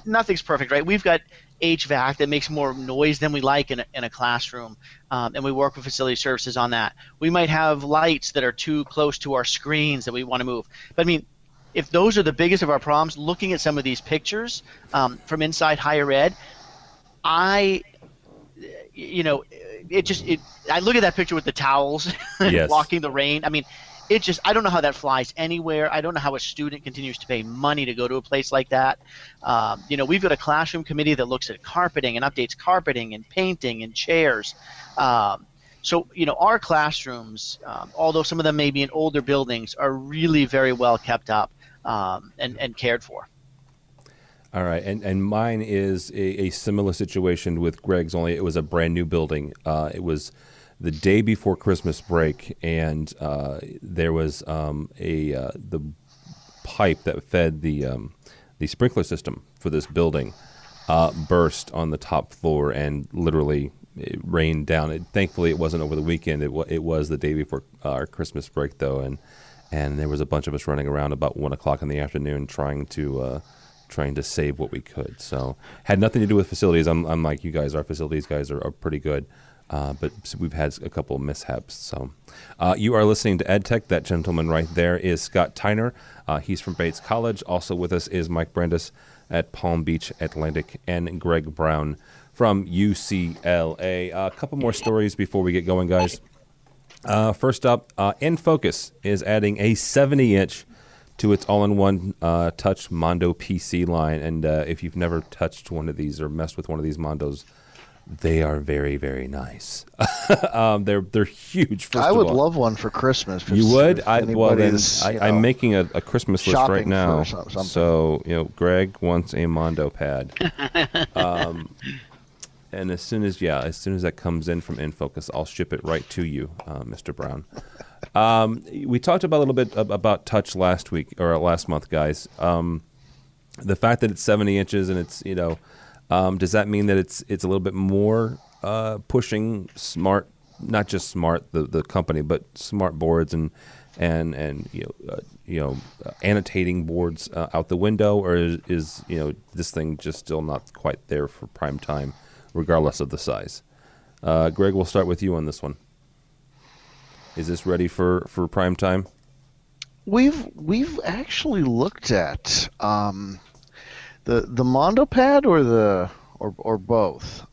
Nothing's perfect, right? We've got HVAC that makes more noise than we like in a classroom, and we work with facility services on that. We might have lights that are too close to our screens that we want to move. But I mean, if those are the biggest of our problems, looking at some of these pictures from inside higher ed, I look at that picture with the towels
Yes.
blocking the rain. I mean, I don't know how that flies anywhere. I don't know how a student continues to pay money to go to a place like that. We've got a classroom committee that looks at carpeting and updates carpeting and painting and chairs. So our classrooms, although some of them may be in older buildings, are really very well kept up and cared for.
All right, and mine is a similar situation with Greg's, only it was a brand new building. It was the day before Christmas break, and there was the pipe that fed the sprinkler system for this building burst on the top floor, and literally it rained down. Thankfully, it wasn't over the weekend. It was the day before our Christmas break, though, and there was a bunch of us running around about 1 o'clock in the afternoon trying to save what we could. So had nothing to do with facilities. Unlike you guys, our facilities guys are pretty good, but we've had a couple of mishaps. So you are listening to EdTech. That gentleman right there is Scott Tyner. He's from Bates College. Also with us is Mike Brandis at Palm Beach Atlantic and Greg Brown from UCLA. A couple more stories before we get going, guys. First up, InFocus is adding a 70-inch to its all-in-one touch Mondo PC line. And if you've never touched one of these or messed with one of these Mondos, they are very, very nice. They're huge.
I would love one for Christmas.
You would? I'm making a Christmas list right now. So, Greg wants a Mondo pad. And as soon as that comes in from InFocus, I'll ship it right to you, Mr. Brown. We talked about a little bit about touch last month, guys. The fact that it's 70 inches and it's, does that mean that it's a little bit more pushing smart, not just smart the company, but smart boards and annotating boards out the window, or is this thing just still not quite there for prime time, regardless of the size? Greg, we'll start with you on this one. Is this ready for prime time?
We've actually looked at the Mondo pad or both.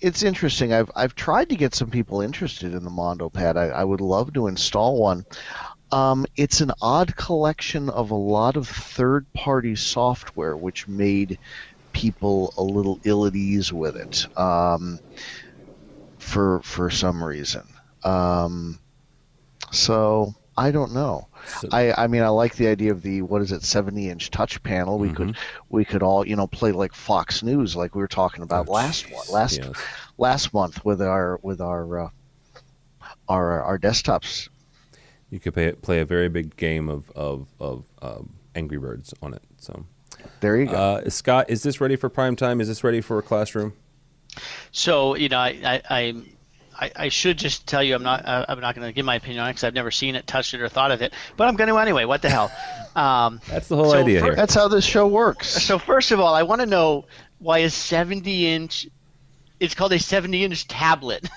It's interesting. I've tried to get some people interested in the Mondo pad. I would love to install one. It's an odd collection of a lot of third-party software, which made people a little ill at ease with it. For some reason. So I don't know. I mean, I like the idea of the 70-inch touch panel. We could all play like Fox News, like we were talking about last month with our desktops.
You could play a very big game of Angry Birds on it. So
there you go.
Scott, is this ready for prime time? Is this ready for a classroom?
So I should just tell you I'm not going to give my opinion on it because I've never seen it, touched it, or thought of it. But I'm going to anyway. What the hell?
That's the whole idea here.
That's how this show works.
So first of all, I want to know why a 70-inch. It's called a 70-inch tablet.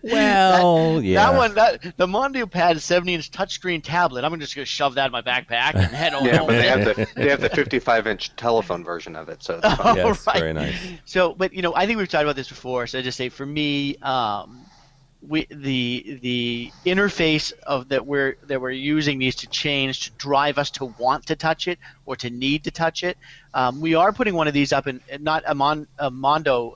Yeah.
That one, the Mondio Pad is 70-inch touchscreen tablet. I'm just going to shove that in my backpack and head home.
Yeah, but they have the 55-inch telephone version of it, so it's fine.
Yes,
right.
very nice.
So, but I think we've talked about this before. So I just say for me, the interface that we're using needs to change to drive us to want to touch it or to need to touch it. We are putting one of these up in not a Mondo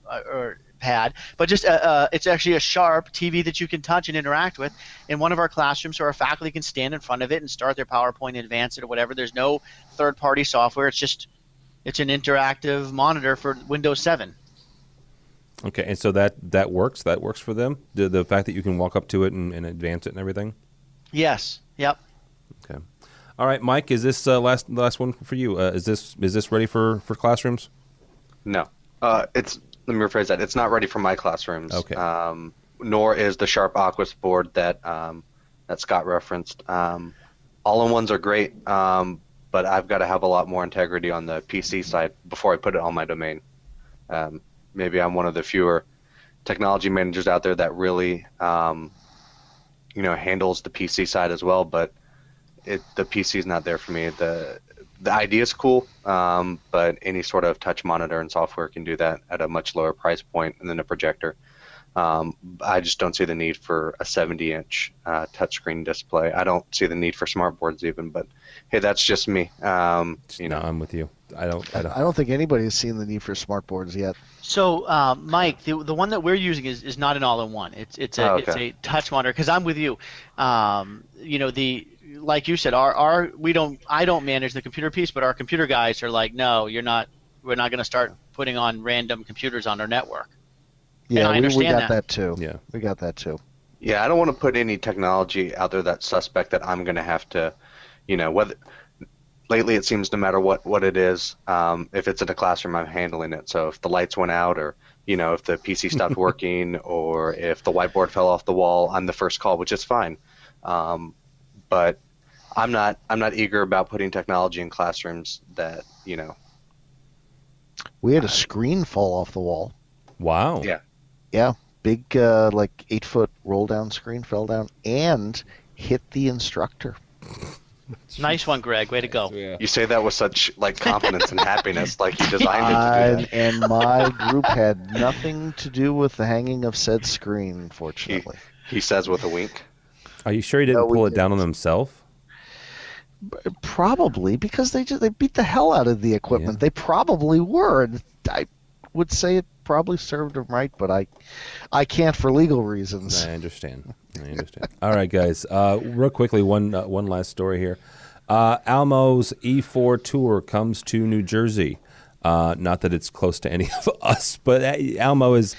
or pad, but just it's actually a Sharp TV that you can touch and interact with in one of our classrooms, so our faculty can stand in front of it and start their PowerPoint and advance it or whatever. There's no third-party software. It's an interactive monitor for Windows 7.
Okay, and so that works. That works for them. The fact that you can walk up to it and advance it and everything.
Yes. Yep.
Okay. All right, Mike. Is this last one for you? Is this ready for classrooms?
No. Let me rephrase that. It's not ready for my classrooms.
Okay.
Nor is the Sharp Aquas board that Scott referenced. All-in-ones are great, but I've got to have a lot more integrity on the PC side before I put it on my domain. Maybe I'm one of the fewer technology managers out there that really, handles the PC side as well. But the PC is not there for me. The idea is cool, but any sort of touch monitor and software can do that at a much lower price point than a projector. I just don't see the need for a 70-inch touchscreen display. I don't see the need for smart boards even, but hey, that's just me.
No, I'm with you. I don't
think anybody has seen the need for smart boards yet.
So, Mike, the one that we're using is not an all-in-one. It's a touch monitor. Because I'm with you. Like you said, I don't manage the computer piece, but our computer guys are like, no, we're not going to start putting on random computers on our network.
Yeah,
and
we got that too.
Yeah,
we got that too.
Yeah, I don't want to put any technology out there that's suspect that I'm going to have to, whether. Lately, it seems no matter what it is, if it's in a classroom, I'm handling it. So if the lights went out, or if the PC stopped working, or if the whiteboard fell off the wall, I'm the first call, which is fine. But I'm not eager about putting technology in classrooms that
We had a screen fall off the wall.
Wow.
Yeah, big 8-foot roll down screen fell down and hit the instructor.
Nice one, Greg. Way to go.
Yeah.
You say that with such confidence and happiness, like you designed it to do that.
And my group had nothing to do with the hanging of said screen, fortunately.
He says with a wink.
Are you sure he didn't pull it down on himself?
Probably, because they beat the hell out of the equipment. Yeah. They probably were. And I would say it probably served them right, but I can't for legal reasons.
I understand. All right, guys. Real quickly, one last story here. Almo's E4 tour comes to New Jersey. Not that it's close to any of us, but Almo has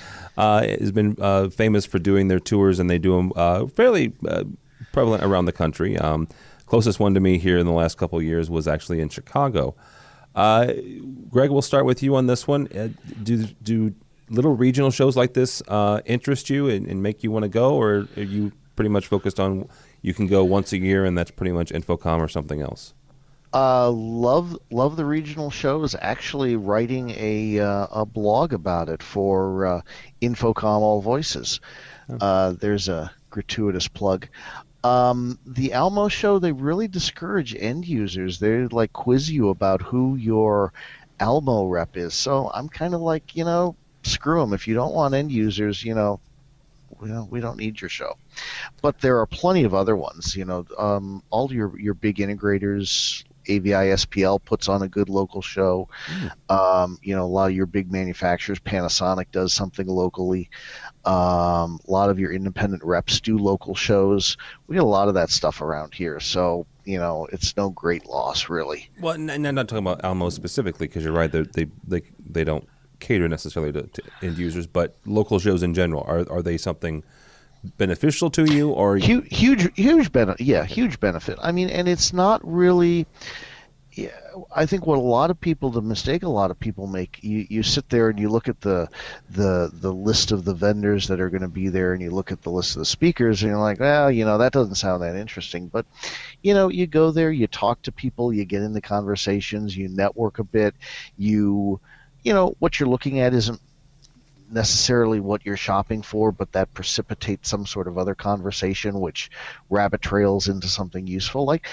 been famous for doing their tours, and they do them fairly prevalent around the country. Closest one to me here in the last couple of years was actually in Chicago. Greg, we'll start with you on this one. Do little regional shows like this interest you and make you want to go, or are you pretty much focused on you can go once a year and that's pretty much Infocom or something else?
Love the regional shows. Actually, writing a blog about it for Infocom All Voices. There's a gratuitous plug. The Almo show, they really discourage end users. They quiz you about who your Almo rep is. So I'm kind of like, screw them. If you don't want end users, we don't need your show. But there are plenty of other ones. All your big integrators, AVI SPL puts on a good local show. A lot of your big manufacturers, Panasonic does something locally. A lot of your independent reps do local shows. We get a lot of that stuff around here. So, it's no great loss, really.
Well, and I'm not talking about Almo specifically, because you're right. They don't cater necessarily to end users, but local shows in general, are they something beneficial to you, or
huge benefit? Yeah, huge benefit. I mean, and it's not really. Yeah, I think the mistake a lot of people make, you sit there and you look at the list of the vendors that are going to be there, and you look at the list of the speakers, and you're like, well, that doesn't sound that interesting. But, you go there, you talk to people, you get into conversations, you network a bit, what you're looking at isn't necessarily what you're shopping for, but that precipitates some sort of other conversation which rabbit trails into something useful, like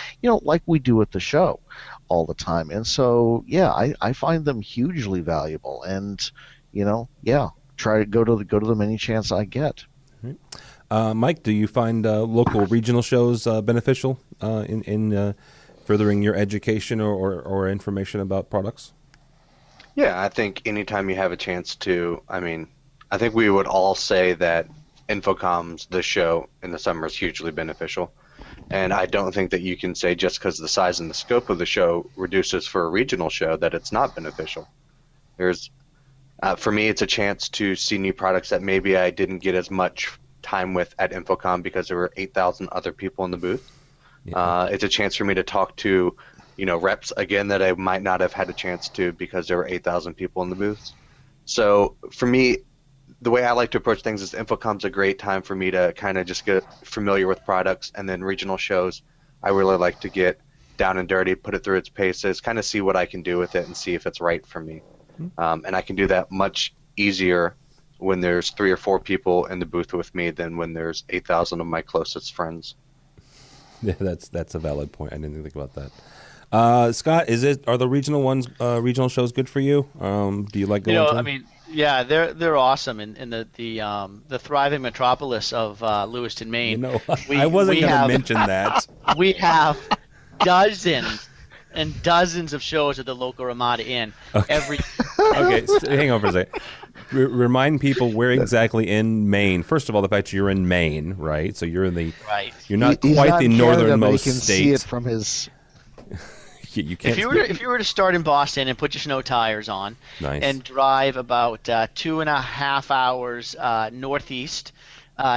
we do at the show all the time. And so I find them hugely valuable, and try to go to them any chance I get.
Mike, do you find local regional shows beneficial in furthering your education or information about products?
Yeah, I think anytime you have a chance to, I think we would all say that Infocom's, the show in the summer, is hugely beneficial. And I don't think that you can say just because the size and the scope of the show reduces for a regional show that it's not beneficial. For me, it's a chance to see new products that maybe I didn't get as much time with at Infocom because there were 8,000 other people in the booth. Yeah. It's a chance for me to talk to reps again that I might not have had a chance to because there were 8,000 people in the booths. So for me, the way I like to approach things is Infocom's a great time for me to kind of just get familiar with products, and then regional shows, I really like to get down and dirty, put it through its paces, kind of see what I can do with it and see if it's right for me. And I can do that much easier when there's 3 or 4 people in the booth with me than when there's 8,000 of my closest friends.
Yeah, that's a valid point. I didn't think about that. Scott, are the regional shows good for you? Do you like going to them?
Yeah, they're awesome in the thriving metropolis of Lewiston, Maine.
I wasn't going to mention that.
We have dozens and dozens of shows at the local Ramada Inn every.
Okay, hang on for a second. Remind people where exactly in Maine. First of all, the fact you're in Maine, right? So you're in the
right.
You're not quite the northernmost
state.
See
it from his.
You can't.
If you were to start in Boston and put your snow tires on,
nice,
and drive about 2.5 hours northeast,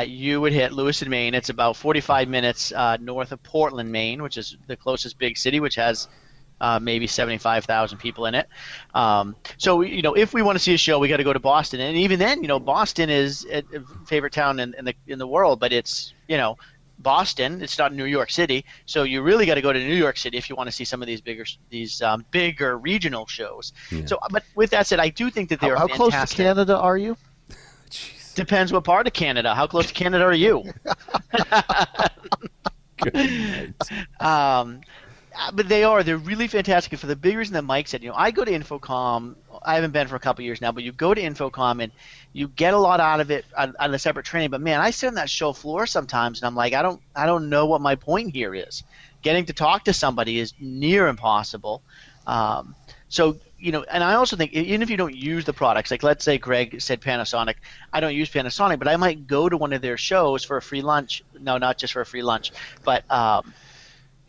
you would hit Lewiston, Maine. It's about 45 minutes north of Portland, Maine, which is the closest big city, which has maybe 75,000 people in it. So if we want to see a show, we got to go to Boston, and even then, Boston is a favorite town in the world, but it's Boston. It's not New York City, so you really got to go to New York City if you want to see some of these bigger regional shows. Yeah. So, but with that said, I do think that they're fantastic.
How close to Canada are you?
Jeez.
Depends what part of Canada. How close to Canada are you?
Good night.
But they're really fantastic. For the big reason that Mike said, I go to Infocom. I haven't been for a couple years now, but you go to Infocom and you get a lot out of it on the separate training. But man, I sit on that show floor sometimes and I'm like, I don't know what my point here is. Getting to talk to somebody is near impossible. So and I also think even if you don't use the products, like let's say Greg said Panasonic, I don't use Panasonic, but I might go to one of their shows for a free lunch. No, not just for a free lunch, but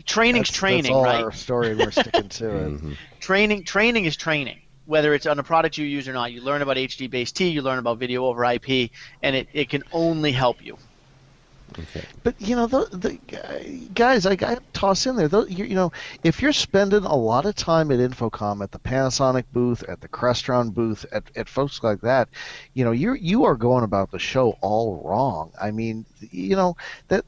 training's training,
that's all
right?
Our story, we're sticking to it.
Mm-hmm.
Training is training. Whether it's on a product you use or not, you learn about HD-based T, you learn about video over IP, and it can only help you.
Okay.
But the guys, I got to toss in there. If you're spending a lot of time at Infocom, at the Panasonic booth, at the Crestron booth, at folks like that, you are going about the show all wrong. I mean, that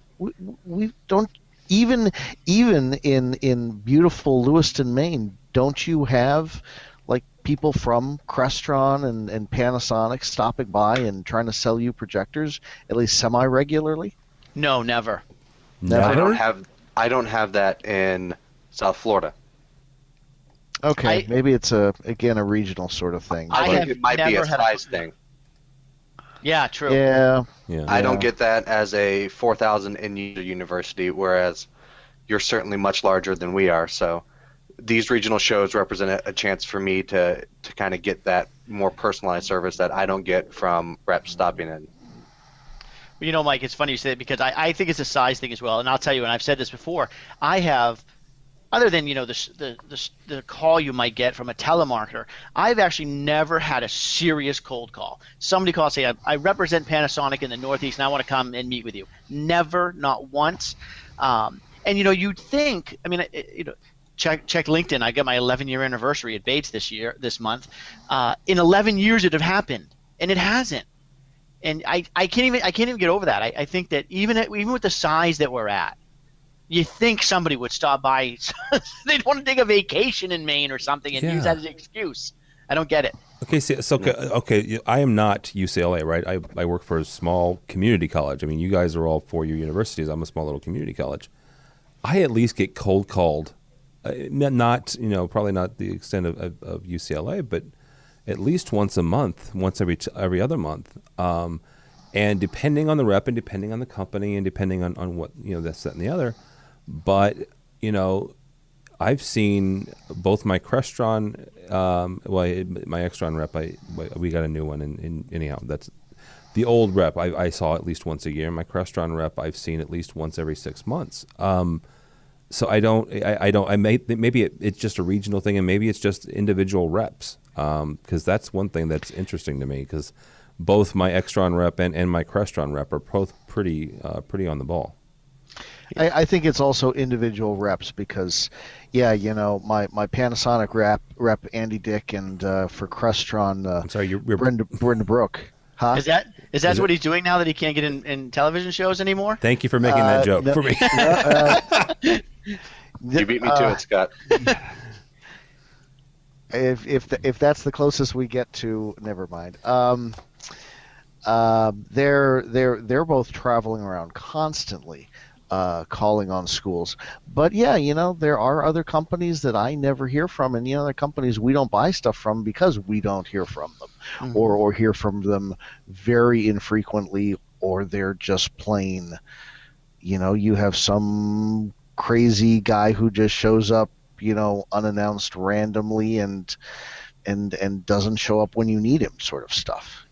we don't. Even in beautiful Lewiston, Maine, don't you have like people from Crestron and Panasonic stopping by and trying to sell you projectors at least semi-regularly?
No, never.
I don't have that in South Florida.
Okay, maybe it's a regional sort of thing.
It might be a size thing.
Yeah, true.
Yeah.
I don't get that as a 4,000 in-user university, whereas you're certainly much larger than we are. So these regional shows represent a chance for me to kind of get that more personalized service that I don't get from reps stopping in.
Mike, it's funny you say that because I think it's a size thing as well. And I'll tell you, and I've said this before, I have, other than the call you might get from a telemarketer, I've actually never had a serious cold call. Somebody calls, say, I represent Panasonic in the Northeast, and I want to come and meet with you. Never, not once. And you'd think, check LinkedIn. I got my 11-year anniversary at Bates this month. In 11 years it have happened, and it hasn't. And I can't even get over that. I think that even with the size that we're at, you think somebody would stop by. They'd want to take a vacation in Maine or something and use that as an excuse. I don't get it.
Okay, so okay, I am not UCLA, right? I work for a small community college. I mean, you guys are all four-year universities. I'm a small little community college. I at least get cold called, not probably not the extent of UCLA, but at least once a month, once every other month. And depending on the rep and depending on the company and depending on what, this, that, and the other. But, I've seen both my Crestron, my Extron rep, we got a new one. And anyhow, that's the old rep I saw at least once a year. My Crestron rep I've seen at least once every 6 months. So maybe it's just a regional thing and maybe it's just individual reps. Because that's one thing that's interesting to me because both my Extron rep and my Crestron rep are both pretty on the ball.
I think it's also individual reps because, my Panasonic rep Andy Dick and for Crestron,
I'm sorry, you're
Brenda Brooke. Huh?
Is that what he's doing now that he can't get in television shows anymore?
Thank you for making that joke for me.
You beat me to it, Scott.
If that's the closest we get to, never mind. They're both traveling around constantly, calling on schools. But there are other companies that I never hear from, and there are companies we don't buy stuff from because we don't hear from them, or hear from them very infrequently, or they're just plain. You have some crazy guy who just shows up, unannounced randomly and doesn't show up when you need him, sort of stuff.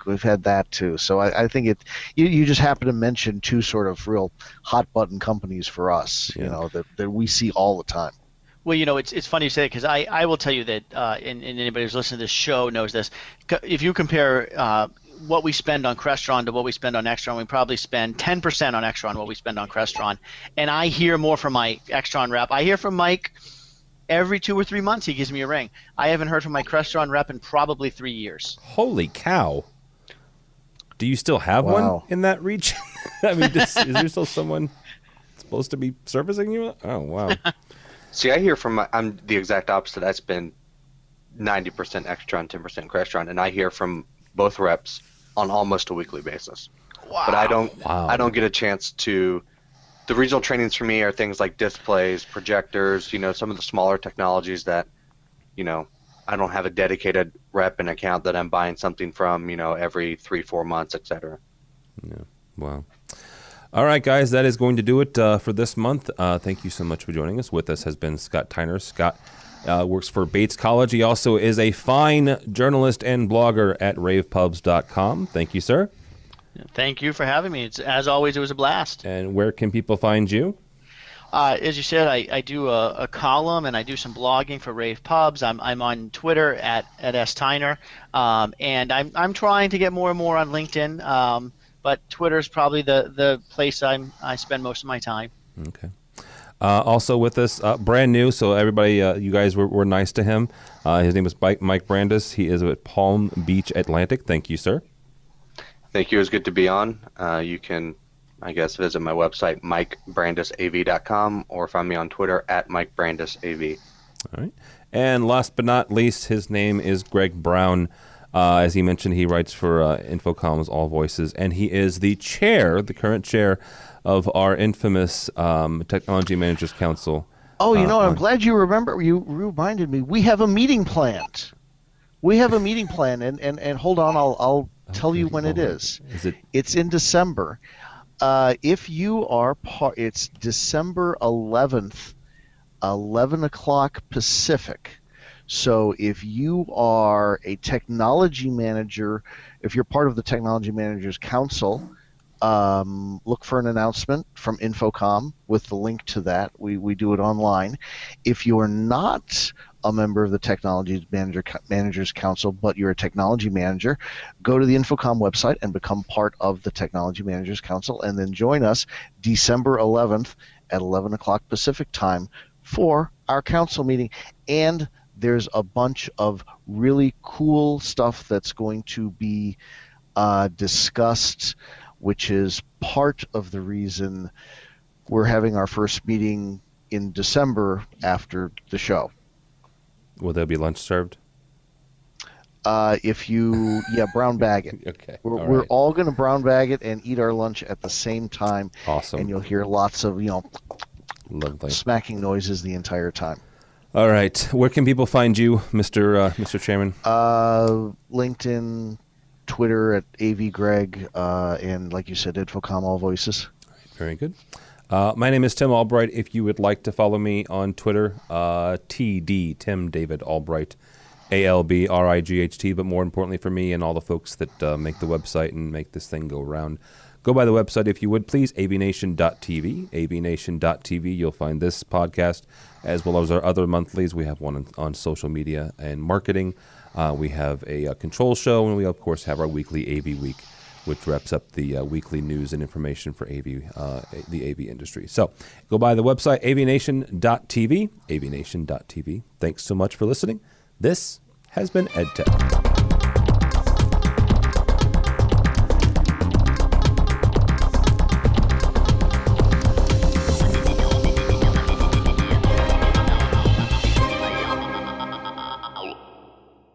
We've had that too. So I think you just happen to mention two sort of real hot button companies for us, that we see all the time.
Well, it's funny you say it because I will tell you that, and anybody who's listening to this show knows this. If you compare what we spend on Crestron to what we spend on Extron, we probably spend 10% on Extron what we spend on Crestron. And I hear more from my Extron rep. I hear from Mike every 2 or 3 months. He gives me a ring. I haven't heard from my Crestron rep in probably 3 years.
Holy cow. Do you still have one in that region? I mean, is there still someone supposed to be servicing you? Oh, wow.
See, I hear from I'm the exact opposite. I spend 90% Extron, 10% Crestron, and I hear from both reps on almost a weekly basis.
Wow.
But I don't get a chance to. The regional trainings for me are things like displays, projectors, some of the smaller technologies that, I don't have a dedicated rep and account that I'm buying something from, every 3-4 months, etc.
Yeah. Wow. All right, guys, that is going to do it for this month. Thank you so much for joining us. With us has been Scott Tyner. Scott works for Bates College. He also is a fine journalist and blogger at ravepubs.com. Thank you, sir.
Thank you for having me. As always, it was a blast.
And where can people find you?
As you said, I do a column and I do some blogging for Rave Pubs. I'm on Twitter at STyner, and I'm trying to get more and more on LinkedIn, but Twitter is probably the place I spend most of my time.
Okay. Also with us, brand new, so everybody, you guys were nice to him. His name is Mike Brandis. He is at Palm Beach Atlantic. Thank you, sir.
Thank you. It was good to be on. You can, I guess, visit my website, MikeBrandisAV.com, or find me on Twitter at MikeBrandisAV. All
right. And last but not least, his name is Greg Brown. As he mentioned, he writes for Infocom's All Voices, and he is the current chair of our infamous Technology Managers Council.
Oh, I'm glad you remember. You reminded me. We have a meeting planned. And hold on, I'll tell you when it is. It's in December. If you are it's December 11th, 11 o'clock Pacific. So if you are a technology manager, if you're part of the Technology Managers Council, look for an announcement from Infocom with the link to that. We do it online. If you're not a member of the Technology Managers Council, but you're a technology manager, go to the Infocom website and become part of the Technology Managers Council, and then join us December 11th at 11 o'clock Pacific time for our council meeting, and there's a bunch of really cool stuff that's going to be discussed, which is part of the reason we're having our first meeting in December after the show.
Will there be lunch served?
If you, brown bag it.
Okay.
We're all going to brown bag it and eat our lunch at the same time.
Awesome.
And you'll hear lots of,
Lovely.
smacking noises the entire time.
All right. Where can people find you, Mr. Chairman?
LinkedIn, Twitter at AVGreg, and like you said, Infocom All Voices.
Very good. My name is Tim Albright. If you would like to follow me on Twitter, TD, Tim David Albright, ALBRIGHT, but more importantly for me and all the folks that make the website and make this thing go around, go by the website if you would, please, avnation.tv, avnation.tv. You'll find this podcast as well as our other monthlies. We have one on social media and marketing. We have a control show, and we, of course, have our weekly AV Week, which wraps up the weekly news and information for the AV industry. So go by the website, avnation.tv, avnation.tv. Thanks so much for listening. This has been EdTech.